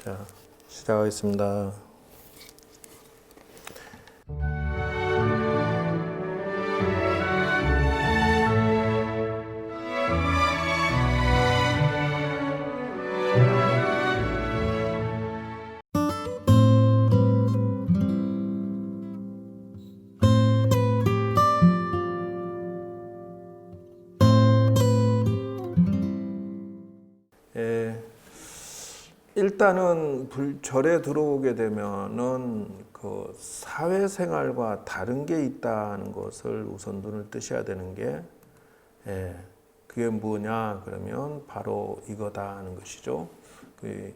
자, 시작하겠습니다. 예, 일단은 절에 들어오게 되면은 그 사회생활과 다른 게 있다는 것을 우선 눈을 뜨셔야 되는 게, 그게 뭐냐 그러면 바로 이거다 하는 것이죠. 그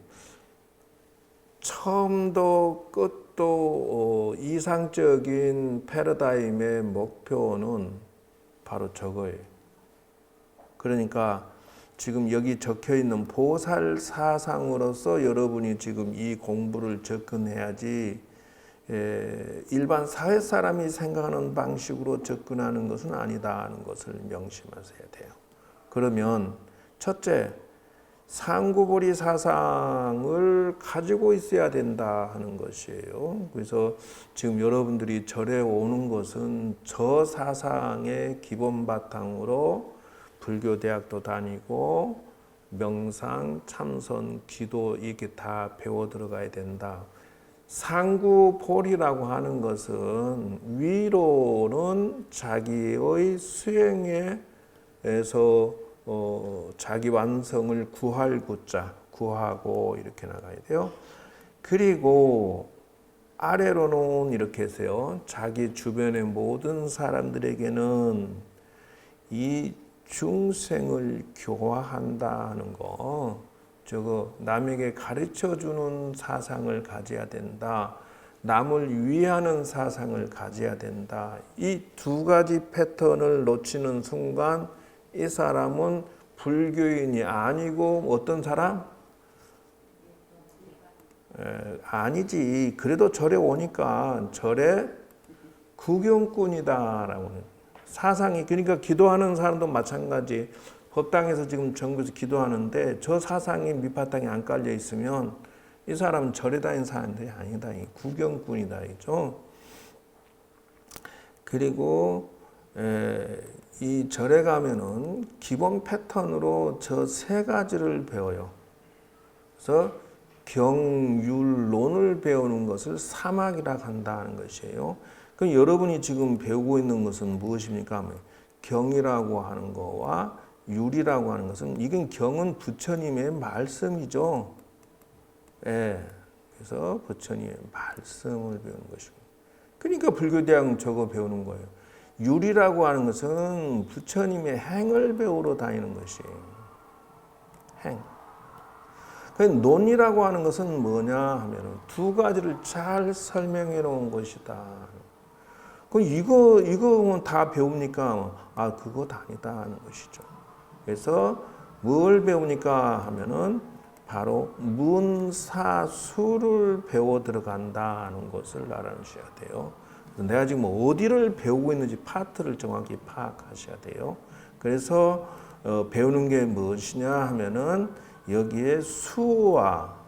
처음도 끝도 이상적인 패러다임의 목표는 바로 저거예요. 그러니까 지금 여기 적혀 있는 보살 사상으로서 여러분이 지금 이 공부를 접근해야지, 일반 사회 사람이 생각하는 방식으로 접근하는 것은 아니다 하는 것을 명심하셔야 돼요. 그러면 첫째, 상구보리 사상을 가지고 있어야 된다 하는 것이에요. 그래서 지금 여러분들이 절에 오는 것은 저 사상의 기본 바탕으로 불교 대학도 다니고 명상, 참선, 기도 이게 다 배워 들어가야 된다. 상구보리라고 하는 것은 위로는 자기의 수행에서 자기 완성을 구할 구자, 구하고 이렇게 나가야 돼요. 그리고 아래로는 이렇게 해서요. 자기 주변의 모든 사람들에게는 이 중생을 교화한다 하는 거, 저거 남에게 가르쳐 주는 사상을 가져야 된다. 남을 위하는 사상을 가져야 된다. 이 두 가지 패턴을 놓치는 순간 이 사람은 불교인이 아니고 어떤 사람? 아니지. 그래도 절에 오니까 절에 구경꾼이다라고 하는 사상이. 그러니까 기도하는 사람도 마찬가지. 법당에서 지금 전국에서 기도하는데 저 사상이 밑바탕에 안 깔려 있으면 이 사람은 절에 다니는 사람들이 아니다. 구경꾼이다. 이죠. 그리고 이 절에 가면은 기본 패턴으로 저 세 가지를 배워요. 그래서 경율론을 배우는 것을 사막이라 한다는 것이에요. 그럼 여러분이 지금 배우고 있는 것은 무엇입니까? 경이라고 하는 거와 율이라고 하는 것은, 이건 경은 부처님의 말씀이죠. 그래서 부처님의 말씀을 배우는 것이고. 그러니까 불교대학은 저거 배우는 거예요. 율이라고 하는 것은 부처님의 행을 배우러 다니는 것이에요. 행. 논이라고 하는 것은 뭐냐 하면 두 가지를 잘 설명해 놓은 것이다. 그럼 이거 다 배웁니까? 그거 아니다 하는 것이죠. 그래서 뭘 배우니까 하면은 바로 문사수를 배워 들어간다 하는 것을 알아주셔야 돼요. 내가 지금 어디를 배우고 있는지 파트를 정확히 파악하셔야 돼요. 그래서 배우는 게 무엇이냐 하면은 여기에 수호와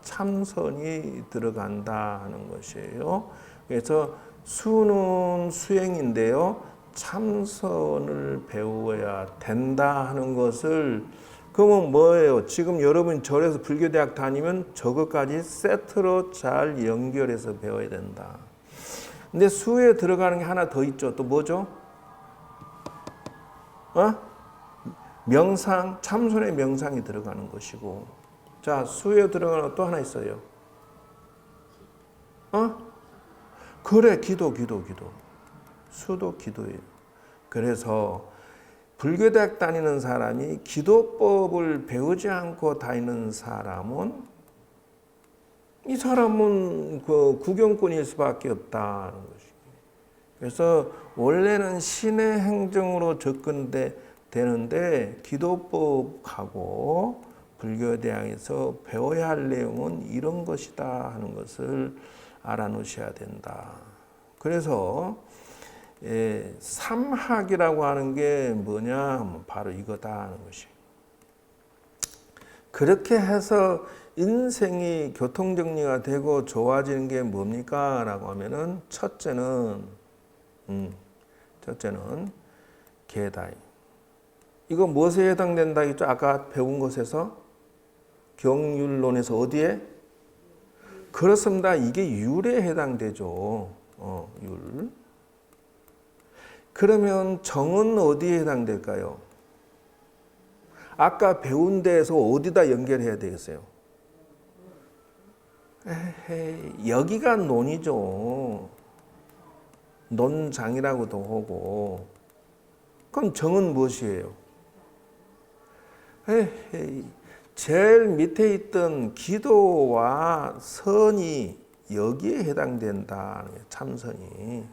참선이 들어간다 하는 것이에요. 그래서 수는 수행인데요. 참선을 배워야 된다 하는 것을, 그러면 뭐예요? 지금 여러분 절에서 불교대학 다니면 저것까지 세트로 잘 연결해서 배워야 된다. 근데 수에 들어가는 게 하나 더 있죠. 또 뭐죠? 명상, 참선의 명상이 들어가는 것이고. 자, 수에 들어가는 거 또 하나 있어요. 그래, 기도. 수도 기도예요. 그래서 불교대학 다니는 사람이 기도법을 배우지 않고 다니는 사람은, 이 사람은 그 구경꾼일 수밖에 없다는 것입니다. 그래서 원래는 신의 행정으로 접근되는데 기도법하고 불교대학에서 배워야 할 내용은 이런 것이다 하는 것을 알아놓으셔야 된다. 그래서 삼학이라고 하는 게 뭐냐 하면 바로 이거다 하는 것이. 그렇게 해서 인생이 교통정리가 되고 좋아지는 게 뭡니까? 라고 하면은 첫째는 계다. 이거 무엇에 해당된다 했죠? 아까 배운 것에서 경율론에서 어디에? 그렇습니다. 이게 율에 해당되죠. 율. 그러면 정은 어디에 해당될까요? 아까 배운 데에서 어디다 연결해야 되겠어요? 에헤이, 여기가 논이죠. 논장이라고도 하고. 그럼 정은 무엇이에요? 에헤이, 제일 밑에 있던 기도와 선이 여기에 해당된다. 참선이.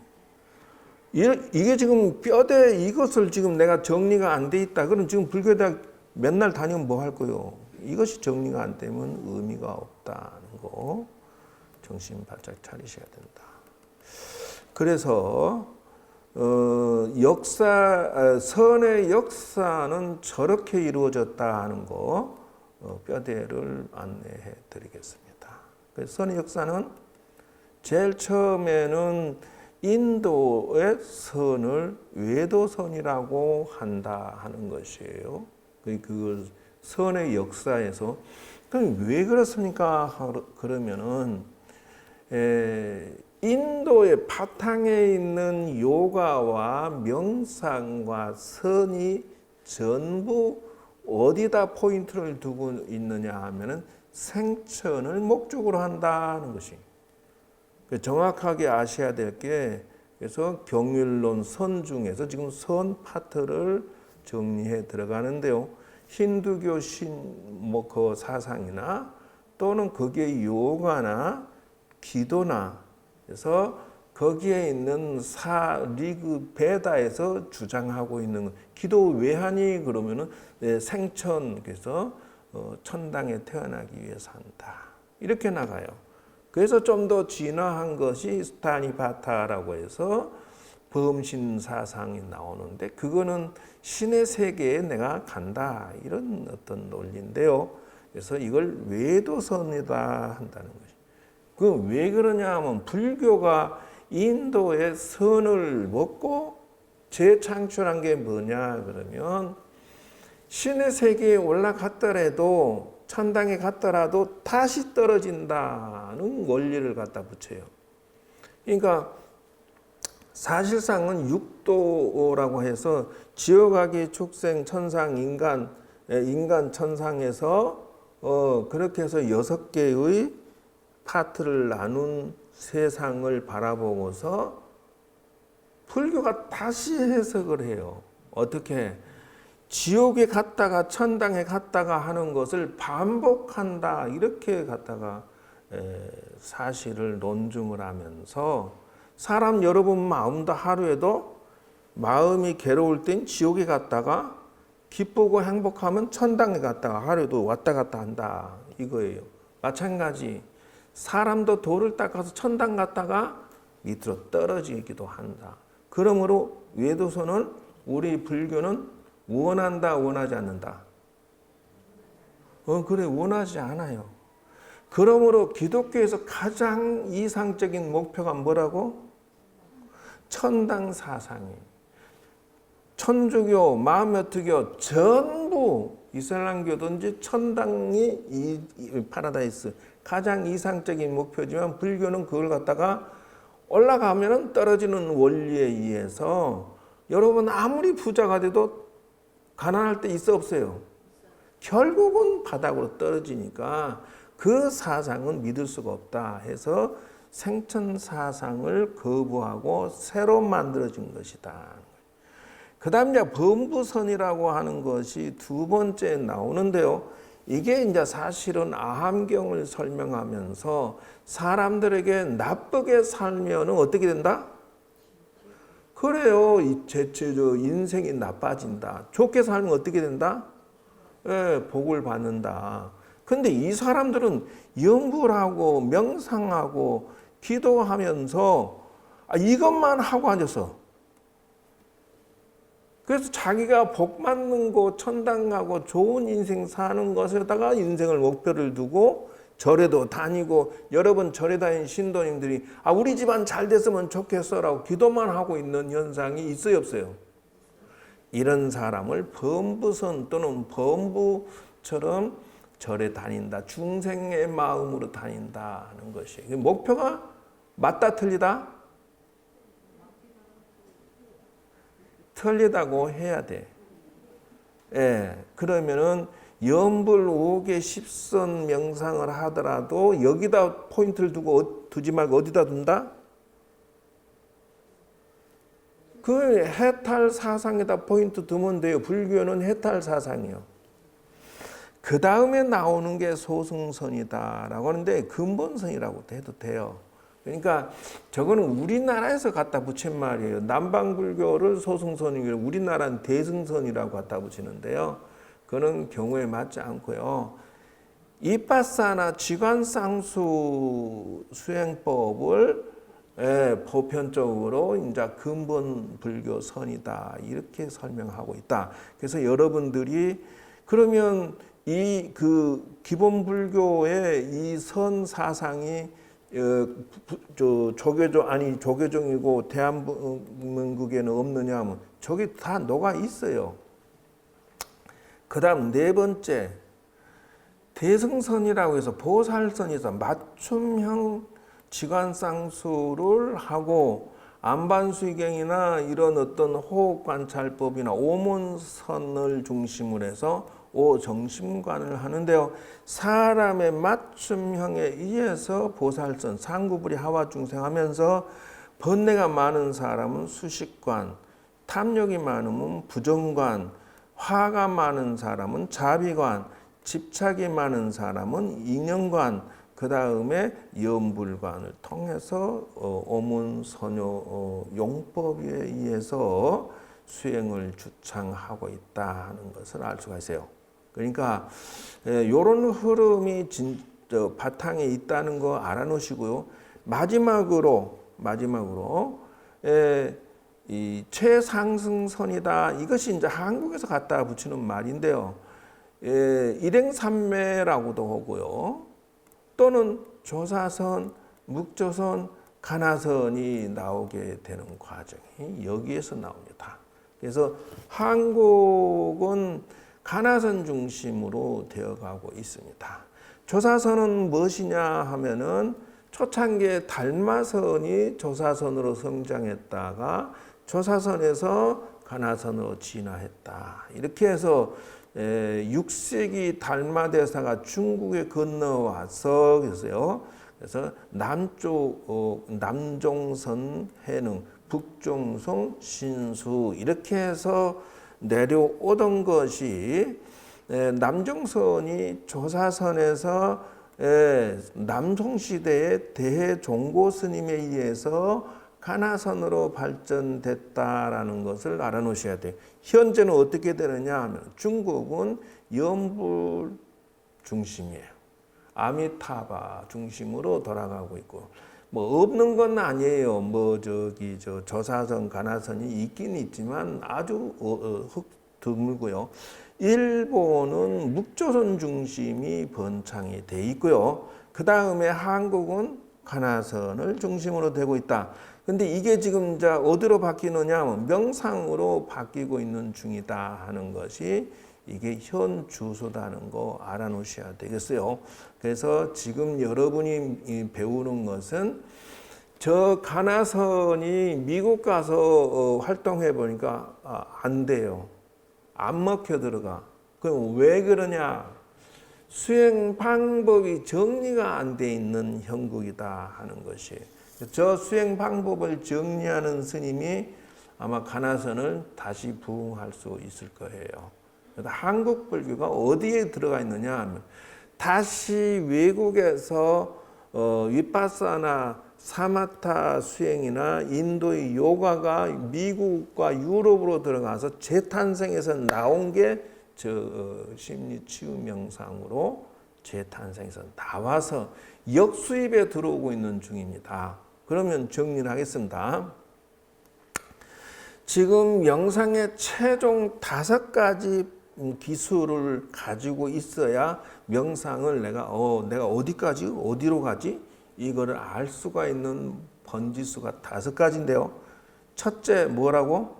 이게 지금 뼈대 이것을 지금 내가 정리가 안 돼 있다. 그럼 지금 불교대학 맨날 다니면 뭐 할 거요? 이것이 정리가 안 되면 의미가 없다는 거 정신 바짝 차리셔야 된다. 그래서 선의 역사는 저렇게 이루어졌다 하는 거 뼈대를 안내해 드리겠습니다. 그래서 선의 역사는 제일 처음에는 인도의 선을 외도선이라고 한다 하는 것이에요. 그 선의 역사에서 그럼 왜 그렇습니까? 그러면은 인도의 바탕에 있는 요가와 명상과 선이 전부 어디다 포인트를 두고 있느냐 하면은 생천을 목적으로 한다는 것이 정확하게 아셔야 될 게 그래서 경율론 선 중에서 지금 선 파트를 정리해 들어가는데요. 힌두교 그 사상이나 또는 거기에 요가나 기도나 그래서 거기에 있는 리그 베다에서 주장하고 있는 기도 왜 하니 그러면은 생천 그래서 천당에 태어나기 위해서 한다 이렇게 나가요. 그래서 좀 더 진화한 것이 스타니파타라고 해서 범신 사상이 나오는데 그거는 신의 세계에 내가 간다 이런 어떤 논리인데요. 그래서 이걸 외도선이다 한다는 것이. 그 왜 그러냐 하면 불교가 인도의 선을 먹고 재창출한 게 뭐냐 그러면 신의 세계에 올라갔더라도 천당에 갔더라도 다시 떨어진다는 원리를 갖다 붙여요. 그러니까 사실상은 육도라고 해서 지옥아기 축생 천상 인간 천상에서 그렇게 해서 6개의 파트를 나눈 세상을 바라보고서 불교가 다시 해석을 해요. 어떻게? 지옥에 갔다가 천당에 갔다가 하는 것을 반복한다 이렇게 갖다가 사실을 논증을 하면서 사람 여러분 마음도 하루에도 마음이 괴로울 땐 지옥에 갔다가 기쁘고 행복하면 천당에 갔다가 하루에도 왔다 갔다 한다 이거예요. 마찬가지 사람도 돌을 닦아서 천당 갔다가 밑으로 떨어지기도 한다. 그러므로 외도선은 우리 불교는 원한다 원하지 않는다. 그래 원하지 않아요. 그러므로 기독교에서 가장 이상적인 목표가 뭐라고? 천당 사상이. 천주교, 마음여트교 전부 이슬람교든지 천당이 이 파라다이스 가장 이상적인 목표지만 불교는 그걸 갖다가 올라가면은 떨어지는 원리에 의해서 여러분 아무리 부자가 돼도 가난할 때 있어 없어요? 결국은 바닥으로 떨어지니까 그 사상은 믿을 수가 없다 해서 생천 사상을 거부하고 새로 만들어진 것이다. 그 다음 이제 범부선이라고 하는 것이 두 번째 나오는데요. 이게 이제 사실은 아함경을 설명하면서 사람들에게 나쁘게 살면은 어떻게 된다? 그래요. 인생이 나빠진다. 좋게 살면 어떻게 된다? 복을 받는다. 근데 이 사람들은 연구를 하고 명상하고 기도하면서 이것만 하고 앉았어. 그래서 자기가 복 받는 곳, 천당 가고 좋은 인생 사는 것에다가 인생을 목표를 두고 절에도 다니고, 여러분 절에 다니는 신도님들이 우리 집안 잘 됐으면 좋겠어라고 기도만 하고 있는 현상이 있어요, 없어요? 이런 사람을 범부선 또는 범부처럼 절에 다닌다, 중생의 마음으로 다닌다 하는 것이. 목표가 맞다 틀리다? 틀리다고 해야 돼. 예, 그러면은 염불 5개 10선 명상을 하더라도 여기다 포인트를 두지 말고 어디다 둔다? 그 해탈 사상에다 포인트 두면 돼요. 불교는 해탈 사상이요. 그 다음에 나오는 게 소승선이다라고 하는데 근본선이라고 해도 돼요. 그러니까 저거는 우리나라에서 갖다 붙인 말이에요. 남방불교를 소승선이고 우리나라는 대승선이라고 갖다 붙이는데요. 그런 경우에 맞지 않고요. 이빠사나 지관상수 수행법을 보편적으로 이제 근본 불교 선이다 이렇게 설명하고 있다. 그래서 여러분들이 그러면 이 그 기본 불교의 이 선 사상이 조계종이고 대한민국에는 없느냐 하면 저게 다 녹아 있어요. 그 다음 네 번째, 대승선이라고 해서 보살선에서 맞춤형 지관상수를 하고 안반수의경이나 이런 어떤 호흡관찰법이나 오문선을 중심으로 해서 오정심관을 하는데요. 사람의 맞춤형에 의해서 보살선, 상구불이 하와중생하면서 번뇌가 많은 사람은 수식관, 탐욕이 많으면 부정관, 화가 많은 사람은 자비관, 집착이 많은 사람은 인연관, 그 다음에 염불관을 통해서 오문선효 용법에 의해서 수행을 주창하고 있다 하는 것을 알 수가 있어요. 그러니까 이런 흐름이 바탕에 있다는 거 알아놓으시고요. 마지막으로 이 최상승선이다. 이것이 이제 한국에서 갖다 붙이는 말인데요. 일행삼매라고도 하고요. 또는 조사선, 묵조선, 가나선이 나오게 되는 과정이 여기에서 나옵니다. 그래서 한국은 가나선 중심으로 되어가고 있습니다. 조사선은 무엇이냐 하면은 초창기에 달마선이 조사선으로 성장했다가 조사선에서 가나선으로 진화했다. 이렇게 해서 6세기 달마대사가 중국에 건너와서 그래서 남종선 해능, 북종성 신수 이렇게 해서 내려오던 것이 남종선이 조사선에서 남송시대의 대종고 스님에 의해서 가나선으로 발전됐다라는 것을 알아놓으셔야 돼요. 현재는 어떻게 되느냐 하면 중국은 염불 중심이에요. 아미타바 중심으로 돌아가고 있고 뭐 없는 건 아니에요. 조사선, 가나선이 있긴 있지만 아주 드물고요. 일본은 묵조선 중심이 번창이 돼 있고요. 그 다음에 한국은 가나선을 중심으로 되고 있다. 근데 이게 지금 이제 어디로 바뀌느냐 하면 명상으로 바뀌고 있는 중이다 하는 것이 이게 현 주소다는 거 알아놓으셔야 되겠어요. 그래서 지금 여러분이 배우는 것은 저 가나선이 미국 가서 활동해 보니까 안 돼요. 안 먹혀 들어가. 그럼 왜 그러냐? 수행 방법이 정리가 안 돼 있는 형국이다 하는 것이. 저 수행 방법을 정리하는 스님이 아마 가나선을 다시 부흥할 수 있을 거예요. 한국 불교가 어디에 들어가 있느냐 하면 다시 외국에서 위파사나 사마타 수행이나 인도의 요가가 미국과 유럽으로 들어가서 재탄생해서 나온 게 심리 치유 명상으로 재탄생해서 나와서 역수입에 들어오고 있는 중입니다. 그러면 정리를 하겠습니다. 지금 명상의 최종 5가지 기술을 가지고 있어야 명상을 내가 어디까지 어디로 가지 이거를 알 수가 있는 번지수가 5가지인데요. 첫째 뭐라고?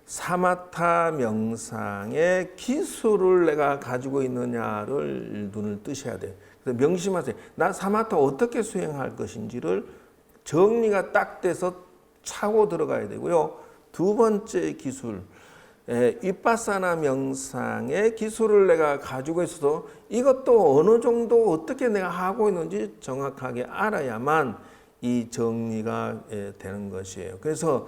사마타 명상의 기술을 내가 가지고 있느냐를 눈을 뜨셔야 돼요. 그래서 명심하세요. 나 사마타 어떻게 수행할 것인지를 정리가 딱 돼서 차고 들어가야 되고요. 두 번째 기술, 위파사나 명상의 기술을 내가 가지고 있어도 이것도 어느 정도 어떻게 내가 하고 있는지 정확하게 알아야만 이 정리가 되는 것이에요. 그래서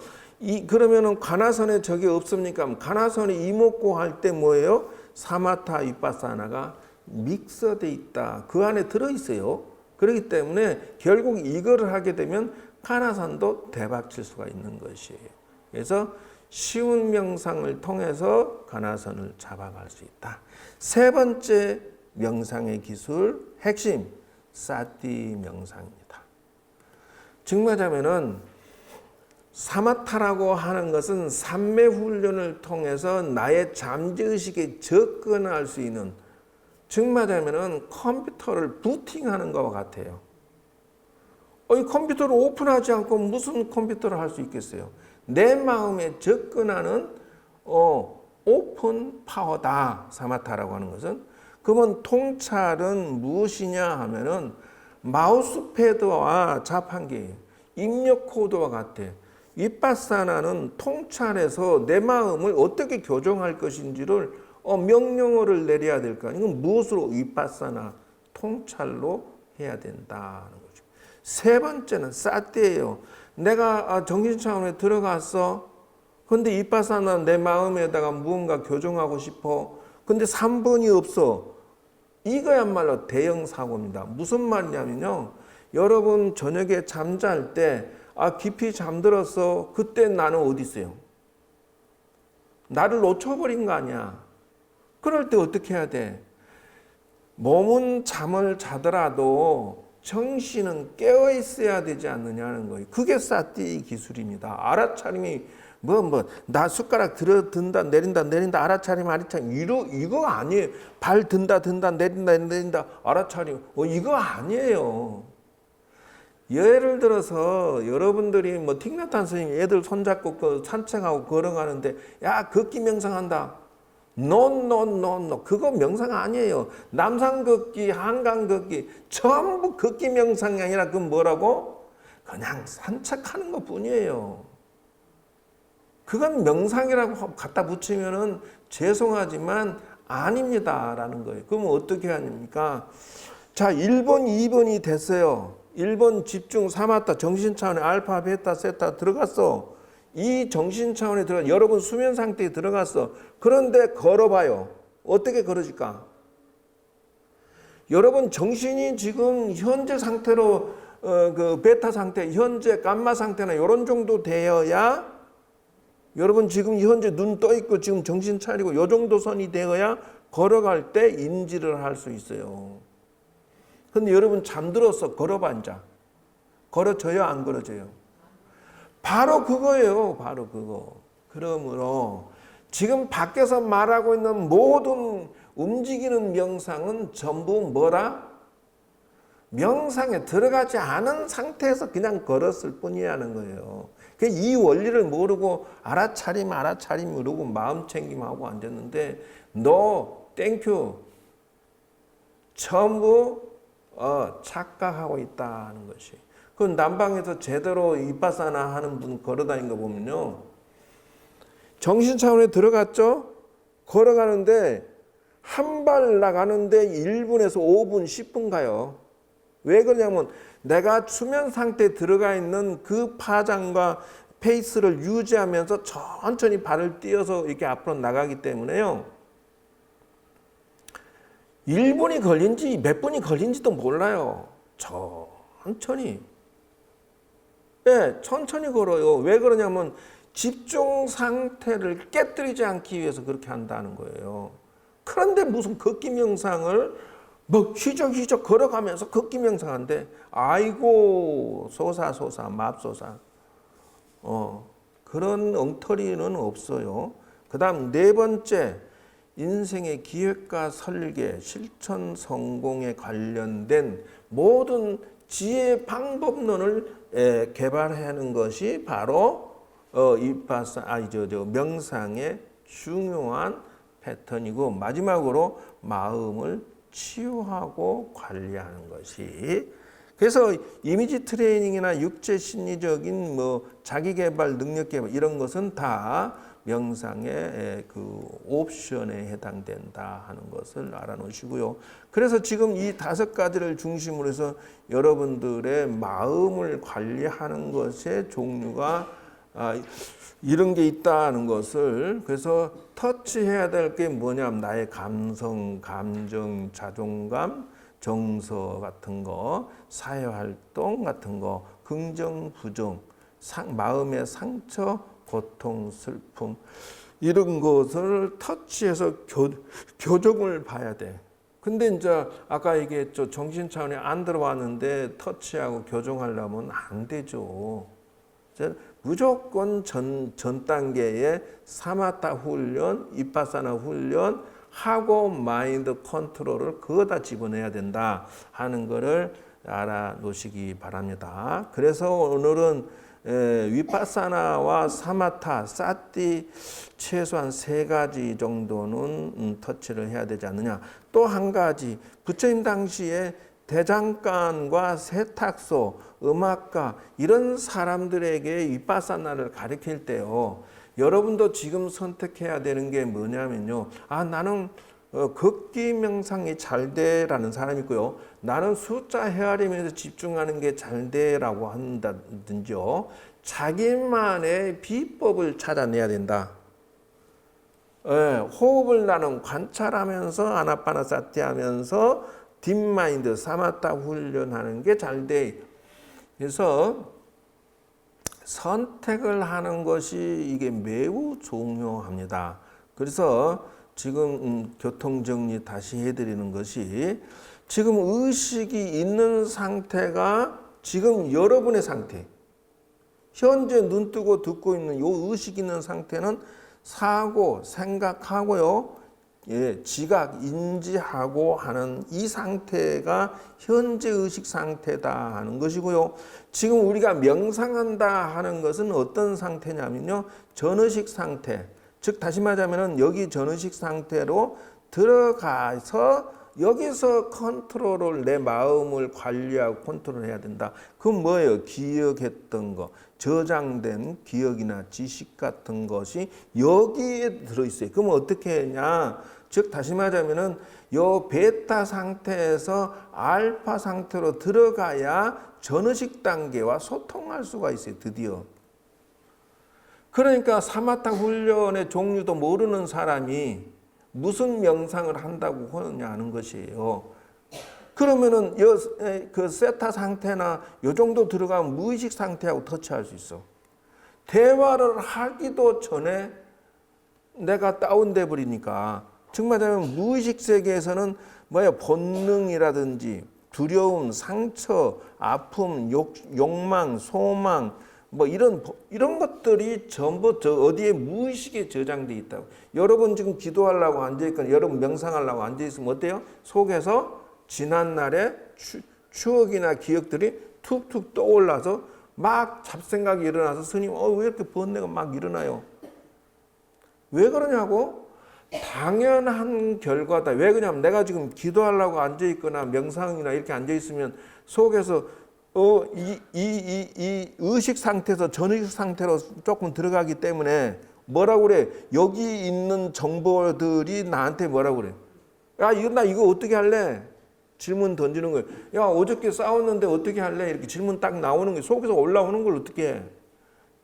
그러면은 가나선에 저게 없습니까? 가나선에 이목고 할 때 뭐예요? 사마타 위파사나가 믹서돼 있다. 그 안에 들어 있어요. 그렇기 때문에 결국 이거를 하게 되면 가나선도 대박 칠 수가 있는 것이에요. 그래서 쉬운 명상을 통해서 가나선을 잡아갈 수 있다. 세 번째 명상의 기술 핵심 사티 명상입니다. 즉 말하면은 사마타라고 하는 것은 삼매 훈련을 통해서 나의 잠재의식에 접근할 수 있는, 즉 말하면은 컴퓨터를 부팅하는 것과 같아요. 이 컴퓨터를 오픈하지 않고 무슨 컴퓨터를 할 수 있겠어요? 내 마음에 접근하는 오픈 파워다. 사마타라고 하는 것은. 그러면 통찰은 무엇이냐 하면은 마우스 패드와 자판기, 입력 코드와 같아. 위파사나는 통찰해서 내 마음을 어떻게 교정할 것인지를 명령어를 내려야 될 거 아니에요. 이건 무엇으로? 위파사나 통찰로 해야 된다는 거죠. 세 번째는 사티예요. 내가 정신 차원에 들어갔어. 근데 위파사나 내 마음에다가 무언가 교정하고 싶어. 근데 3번이 없어. 이거야말로 대형 사고입니다. 무슨 말이냐면요. 여러분 저녁에 잠잘 때 깊이 잠들었어. 그때 나는 어디 있어요? 나를 놓쳐버린 거 아니야. 그럴 때 어떻게 해야 돼? 몸은 잠을 자더라도 정신은 깨어 있어야 되지 않느냐는 거예요. 그게 사티 기술입니다. 알아차림이 나 숟가락 든다 내린다 알아차림 이거 아니에요. 발 든다 내린다 알아차림 이거 아니에요. 예를 들어서 여러분들이 틱나탄 선생님 애들 손잡고 산책하고 걸어가는데 야 걷기 명상한다. 노 그거 명상 아니에요. 남산 걷기 한강 걷기 전부 걷기 명상이 아니라 그건 뭐라고? 그냥 산책하는 것 뿐이에요. 그건 명상이라고 갖다 붙이면은 죄송하지만 아닙니다라는 거예요. 그러면 어떻게 하십니까? 자, 1번, 2번이 됐어요. 1번 집중 사마타 정신 차원에 알파, 베타, 세타 들어갔어. 이 정신 차원에 들어가 여러분 수면 상태에 들어갔어. 그런데 걸어봐요. 어떻게 걸어질까? 여러분 정신이 지금 현재 상태로 그 베타 상태, 현재 감마 상태나 이런 정도 되어야 여러분 지금 현재 눈 떠 있고 지금 정신 차리고 이 정도 선이 되어야 걸어갈 때 인지를 할 수 있어요. 근데 여러분 잠들어서 걸어봐 앉아. 걸어져요? 안 걸어져요? 바로 그거예요. 바로 그거. 그러므로 지금 밖에서 말하고 있는 모든 움직이는 명상은 전부 뭐라? 명상에 들어가지 않은 상태에서 그냥 걸었을 뿐이라는 거예요. 이 원리를 모르고 알아차림 모르고 마음 챙김하고 앉았는데 너 땡큐 전부 착각하고 있다는 것이. 그 난방에서 제대로 위파사나 하는 분 걸어다니는 거 보면요. 정신 차원에 들어갔죠? 걸어가는데 한 발 나가는데 1분에서 5분, 10분 가요. 왜 그러냐면 내가 수면 상태에 들어가 있는 그 파장과 페이스를 유지하면서 천천히 발을 띄어서 이렇게 앞으로 나가기 때문에요. 1분이 걸린지 몇 분이 걸린지도 몰라요. 천천히. 네, 천천히 걸어요. 왜 그러냐면 집중 상태를 깨뜨리지 않기 위해서 그렇게 한다는 거예요. 그런데 무슨 걷기 명상을 휘적휘적 걸어가면서 걷기 명상한데 아이고 맙소사. 그런 엉터리는 없어요. 그 다음 네 번째, 인생의 기획과 설계, 실천 성공에 관련된 모든 지혜 방법론을 개발하는 것이 바로 명상의 중요한 패턴이고, 마지막으로 마음을 치유하고 관리하는 것이, 그래서 이미지 트레이닝이나 육체 심리적인 자기 개발, 능력 개발 이런 것은 다 명상의 그 옵션에 해당된다 하는 것을 알아놓으시고요. 그래서 지금 이 5가지를 중심으로 해서 여러분들의 마음을 관리하는 것의 종류가 이런 게 있다는 것을, 그래서 터치해야 될 게 뭐냐면 나의 감성, 감정, 자존감, 정서 같은 거, 사회활동 같은 거, 긍정, 부정, 마음의 상처, 고통, 슬픔 이런 것을 터치해서 교정을 봐야 돼. 근데 이제 아까 얘기했죠. 정신 차원에 안 들어왔는데 터치하고 교정하려면 안 되죠. 무조건 전 단계의 사마타 훈련, 이파사나 훈련 하고 마인드 컨트롤을 그거다 집어내야 된다 하는 것을 알아놓으시기 바랍니다. 그래서 오늘은 위파사나와 사마타, 사티 최소한 3가지 정도는 터치를 해야 되지 않느냐. 또 한 가지, 부처님 당시에 대장간과 세탁소, 음악가 이런 사람들에게 위파사나를 가르칠 때요, 여러분도 지금 선택해야 되는 게 뭐냐면요, 나는 걷기 명상이 잘 돼라는 사람이 있고요, 나는 숫자 헤아리면서 집중하는 게 잘 돼라고 한다든지요, 자기만의 비법을 찾아내야 된다. 호흡을 나는 관찰하면서 아나파나사티 하면서 딥마인드, 사마타 훈련하는 게 잘 돼. 그래서 선택을 하는 것이 이게 매우 중요합니다. 그래서 지금 교통정리 다시 해드리는 것이, 지금 의식이 있는 상태가 지금 여러분의 상태, 현재 눈 뜨고 듣고 있는 이 의식 있는 상태는 사고, 생각하고요, 지각, 인지하고 하는 이 상태가 현재 의식 상태다 하는 것이고요. 지금 우리가 명상한다 하는 것은 어떤 상태냐면요, 전의식 상태. 즉 다시 말하면 여기 전의식 상태로 들어가서 여기서 컨트롤을, 내 마음을 관리하고 컨트롤해야 된다. 그건 뭐예요? 기억했던 거, 저장된 기억이나 지식 같은 것이 여기에 들어있어요. 그럼 어떻게 하냐? 즉 다시 말하면은 요 베타 상태에서 알파 상태로 들어가야 전의식 단계와 소통할 수가 있어요. 드디어. 그러니까 사마타 훈련의 종류도 모르는 사람이 무슨 명상을 한다고 하느냐 는 것이에요. 그러면은 그 세타 상태나 요 정도 들어가면 무의식 상태하고 터치할 수 있어. 대화를 하기도 전에 내가 다운돼 버리니까, 정말 무의식 세계에서는 본능이라든지 두려움, 상처, 아픔, 욕망, 소망 이런 것들이 전부 어디에 무의식에 저장돼 있다고. 여러분 지금 기도하려고 앉아있거나 여러분 명상하려고 앉아있으면 어때요? 속에서 지난날의 추억이나 기억들이 툭툭 떠올라서 막 잡생각이 일어나서, 스님 왜 이렇게 번뇌가 막 일어나요? 왜 그러냐고? 당연한 결과다. 왜 그러냐면 내가 지금 기도하려고 앉아있거나 명상이나 이렇게 앉아있으면 속에서 이 의식 상태에서 전의식 상태로 조금 들어가기 때문에 뭐라고 그래? 여기 있는 정보들이 나한테 뭐라고 그래? 야, 나 이거 어떻게 할래? 질문 던지는 거예요. 야, 어저께 싸웠는데 어떻게 할래? 이렇게 질문 딱 나오는 거예요. 속에서 올라오는 걸 어떻게 해?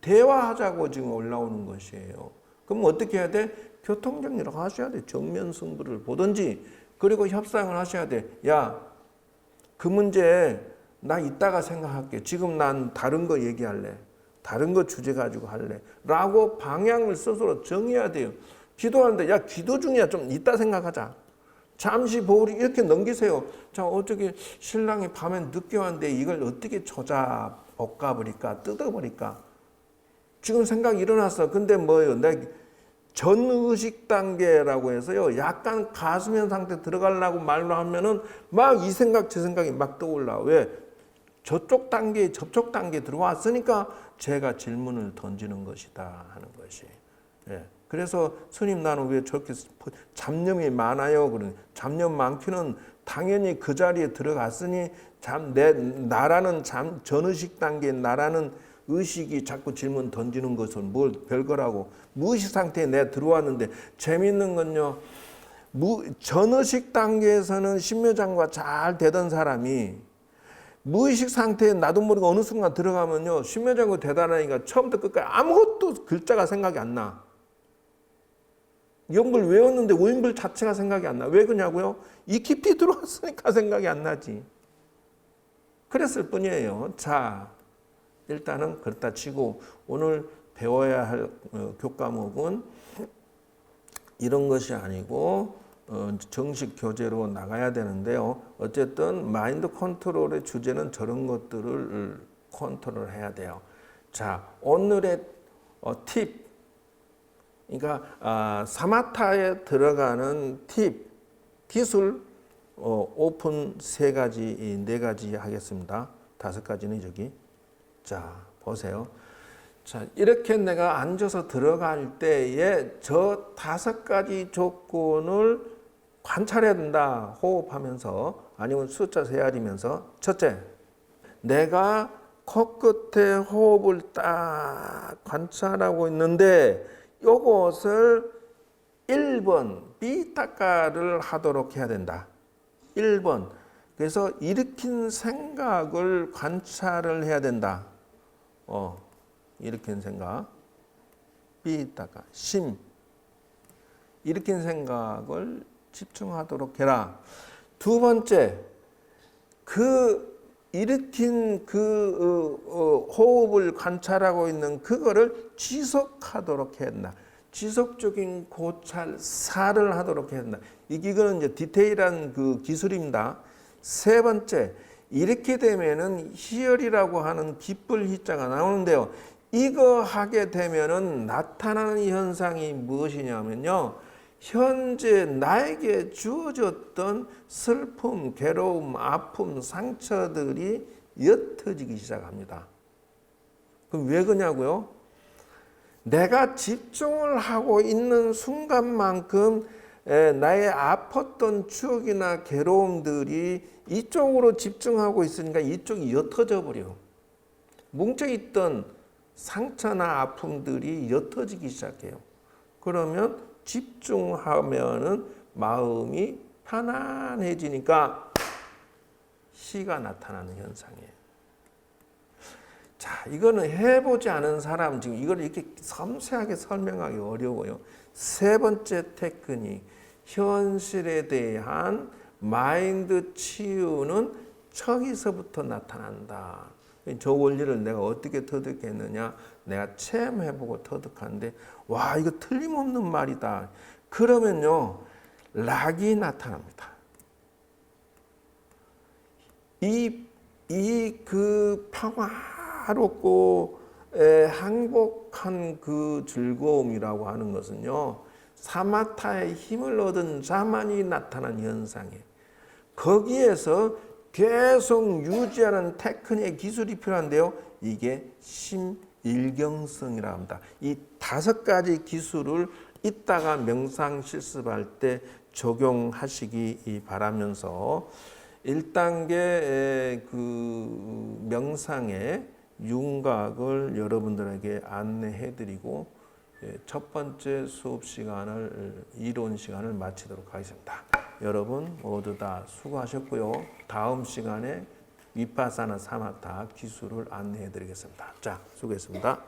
대화하자고 지금 올라오는 것이에요. 그럼 어떻게 해야 돼? 교통정리를 하셔야 돼. 정면 승부를 보든지, 그리고 협상을 하셔야 돼. 야, 그 문제 나 이따가 생각할게. 지금 난 다른 거 얘기할래. 다른 거 주제 가지고 할래. 라고 방향을 스스로 정해야 돼요. 기도하는데, 야, 기도 중이야. 좀 이따 생각하자. 잠시 보리 이렇게 넘기세요. 자, 어떻게 신랑이 밤에 늦게 왔는데 이걸 어떻게 볶아버릴까? 뜯어버릴까? 지금 생각이 일어났어. 근데 뭐예요? 내 전의식 단계라고 해서요. 약간 가수면 상태 들어가려고 말로 하면은 막 이 생각 저 생각이 막 떠올라. 왜? 저쪽 단계에 접촉 단계에 들어왔으니까 제가 질문을 던지는 것이다 하는 것이. 예. 그래서 스님 나는 왜 저렇게 잡념이 많아요? 그러니 잡념 많기는 당연히 그 자리에 들어갔으니 나라는 전의식 단계에 나라는 의식이 자꾸 질문 던지는 것은 뭘 별거라고. 무의식 상태에 내가 들어왔는데 재밌는 건요. 전의식 단계에서는 신묘장과 잘 되던 사람이 무의식 상태에 나도 모르게 어느 순간 들어가면요. 신묘장과 대단하니까 처음부터 끝까지 아무것도 글자가 생각이 안 나. 이런 걸 외웠는데 오인글 자체가 생각이 안 나. 왜 그러냐고요? 이 깊이 들어왔으니까 생각이 안 나지. 그랬을 뿐이에요. 자, 일단은 그렇다 치고 오늘 배워야 할 교과목은 이런 것이 아니고 정식 교재로 나가야 되는데요. 어쨌든 마인드 컨트롤의 주제는 저런 것들을 컨트롤해야 돼요. 자, 오늘의 팁. 그러니까 사마타에 들어가는 팁, 기술 오픈 3가지, 4가지 하겠습니다. 5가지는 저기. 자, 보세요. 자, 이렇게 내가 앉아서 들어갈 때에 저 5가지 조건을 관찰해야 된다. 호흡하면서 아니면 숫자 세아리면서. 첫째, 내가 코끝에 호흡을 딱 관찰하고 있는데 요것을 1번 비타카를 하도록 해야 된다. 1번. 그래서 일으킨 생각을 관찰을 해야 된다. 일으킨 생각. 비타카. 심. 일으킨 생각을 집중하도록 해라. 2번째. 일으킨 호흡을 관찰하고 있는 그거를 지속하도록 해야 된다. 지속적인 고찰사를 하도록 해야 된다. 이거는 이제 디테일한 기술입니다. 3번째, 이렇게 되면은 희열이라고 하는 기쁠 희자가 나오는데요. 이거 하게 되면은 나타나는 현상이 무엇이냐면요. 현재 나에게 주어졌던 슬픔, 괴로움, 아픔, 상처들이 옅어지기 시작합니다. 그럼 왜 그러냐고요? 내가 집중을 하고 있는 순간만큼 나의 아팠던 추억이나 괴로움들이 이쪽으로 집중하고 있으니까 이쪽이 옅어져 버려. 뭉쳐있던 상처나 아픔들이 옅어지기 시작해요. 그러면 집중하면은 마음이 편안해지니까 시가 나타나는 현상이에요. 자, 이거는 해보지 않은 사람 지금 이걸 이렇게 섬세하게 설명하기 어려워요. 3번째 테크닉, 현실에 대한 마인드 치유는 저기서부터 나타난다. 저 원리를 내가 어떻게 터득했느냐? 내가 체험해보고 터득하는데 와, 이거 틀림없는 말이다. 그러면요, 락이 나타납니다. 평화롭고 행복한 그 즐거움이라고 하는 것은요, 사마타의 힘을 얻은 자만이 나타난 현상이에요. 거기에서 계속 유지하는 테크닉의 기술이 필요한데요. 이게 심일경성이라고 합니다. 이 5가지 기술을 이따가 명상 실습할 때 적용하시기 바라면서 1단계 명상의 윤곽을 여러분들에게 안내해드리고 첫 번째 수업 시간을 이론 시간을 마치도록 하겠습니다. 여러분 모두 다 수고하셨고요. 다음 시간에 위파사나 사마타 기술을 안내해 드리겠습니다. 자, 수고했습니다.